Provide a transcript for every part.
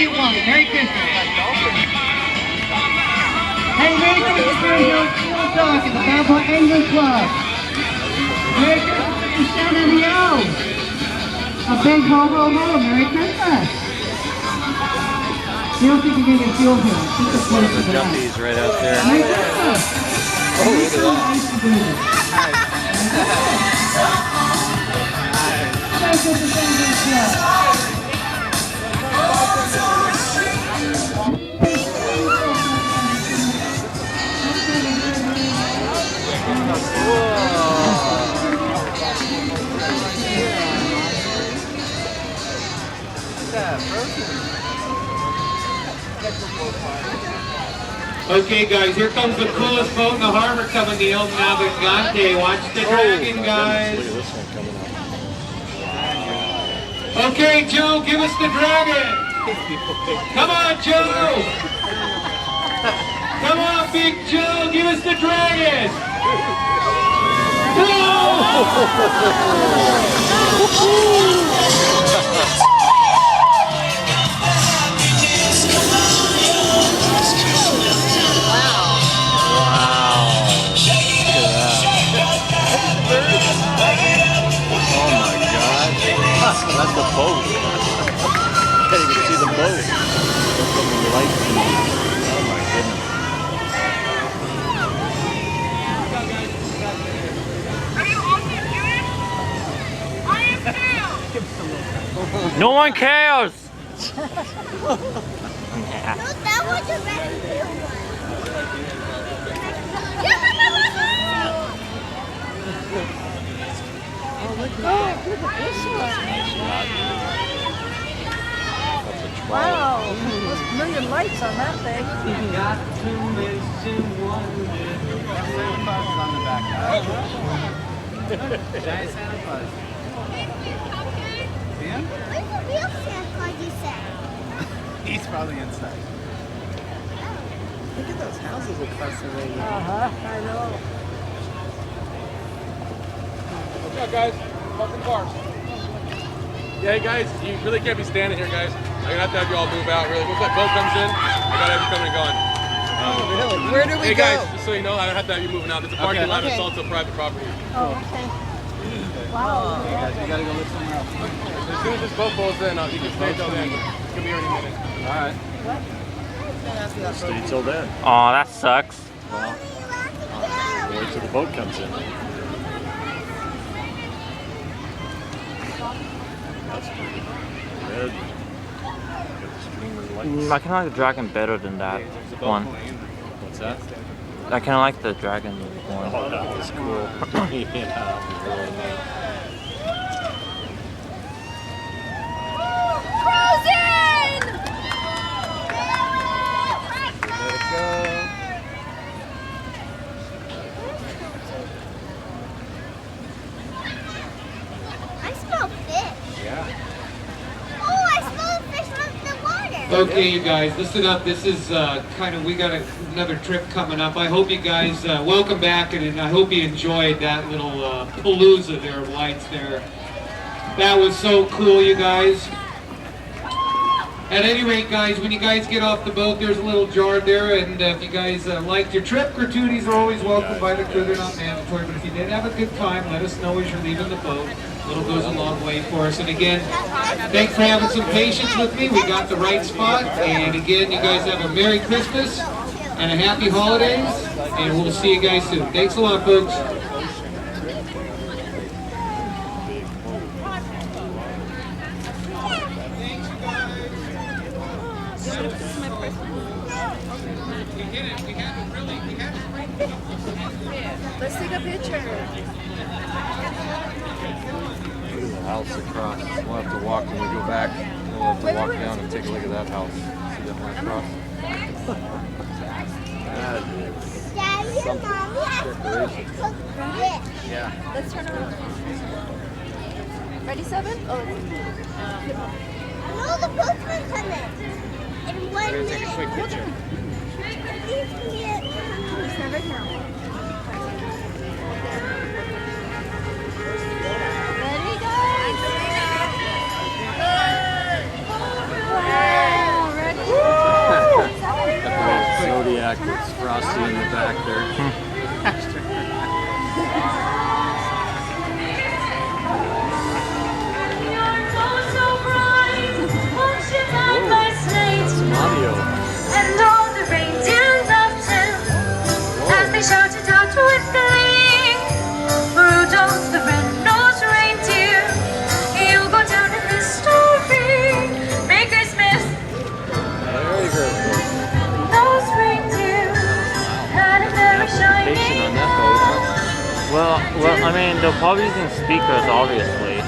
get one. Merry Christmas. Hey, Merry Christmas, Greenville. School Talk at the Bellboy Angling Club. Merry Christmas to Shannon and Yo. A big ho ho ho. Merry Christmas. You don't think you're going to get fuel here. Just a place for the Jumpies right out there. Merry Christmas. Oh, look at that. Merry Christmas, Angling Club. Okay, guys, here comes the coolest boat in the harbor coming, the El Navigante. Watch the dragon, guys. Look at this one coming up. Okay, Joe, give us the dragon. Come on, Joe. Come on, Big Joe, give us the dragon. That's the boat. Can't even see the boat. The light. Oh my goodness. Are you also Jewish? I am too. No one cares! No, that was a red blue one. Look at this one. Wow, there's a million lights on that thing. on the back. Giant Santa Claus. See him? Where's the real Santa Claus you said? He's probably inside. Look at those houses across the way. I know. What's up, guys? Fucking cars. Yeah, hey guys, you really can't be standing here, guys. I'm gonna have to have you all move out, really. Once that boat comes in, I gotta have you coming and going. Really? Where do we Hey go? guys, just so you know, I don't have to have you moving out. There's a parking lot, Okay. it's also private property. Oh, okay. Wow. Okay, guys, we gotta go look somewhere else. As soon as this boat pulls in, you can stay till then. It's gonna be here any minute. All right. Stay till then. Aw, that sucks. Well, wait till the boat comes in. That's pretty red. Got the streamer lights. I kind of like the dragon better than that one. What's that? I kind of like the dragon one. Oh, that was cool. Yeah, really nice. Frozen! Let it go. I smell fish. Yeah. Oh, I smell fish from the water. Okay, you guys, listen up. This is we got another trip coming up. I hope you guys, welcome back, and I hope you enjoyed that little palooza there of lights there. That was so cool, you guys. At any rate, guys, when you guys get off the boat, there's a little jar there, and if you guys liked your trip, gratuities are always welcome by the crew. They're not mandatory, but if you did have a good time, let us know as you're leaving the boat. A little goes a long way for us. And again, thanks for having some patience with me. We got the right spot. And again, you guys have a Merry Christmas and a Happy Holidays. And we'll see you guys soon. Thanks a lot, folks. Let's take a picture. Look at the house across. We'll have to walk when we go back. We'll have to walk down and take a look at that house. See that one across? That is Daddy and Mommy, I'm going to cook fish. yeah. Let's turn around. Ready, 7? Oh, No, the postman's coming. In 1 minute. Take a quick picture. Please can get... right now. Ready, guys? Wow, with Frosty in the back there. Audio. And all the reindeer loved him as they shouted out with glee. Rudolph the red-nosed reindeer, he'll go down in history. Merry Christmas. There you go. Those reindeer had a very shiny Patient on that boat. Well, I mean, they're probably using speakers, obviously.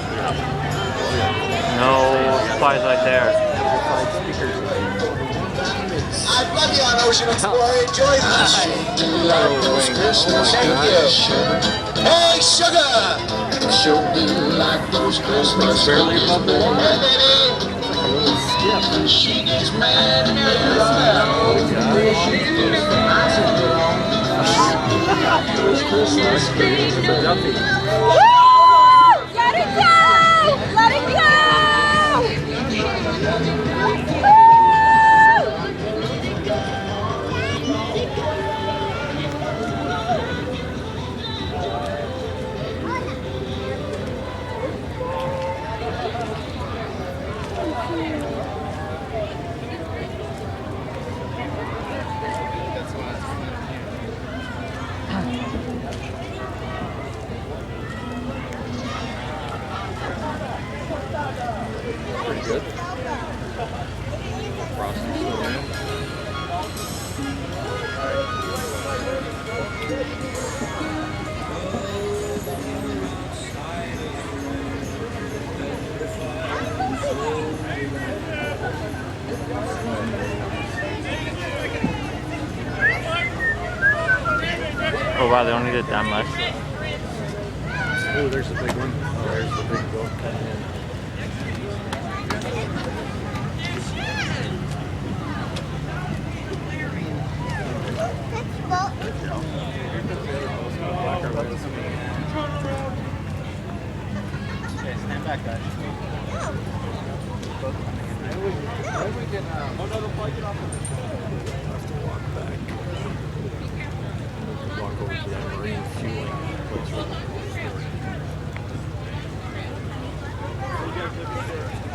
No supplies right there. I love you on Ocean Explorer. Enjoy this. Christmas. Thank you. Hey, sugar. Sure do like those Christmas. Barely above the water. Hey, baby. She gets mad and Let it go! Let it go! Pretty good. Frosty Snowman. Oh wow, they only did that much. Oh, there's the big one. Oh, there's the big boat coming in. Okay, stand back, guys. Maybe we can, another flight get off of this. Have to walk back. Walk over to that marine fueling place.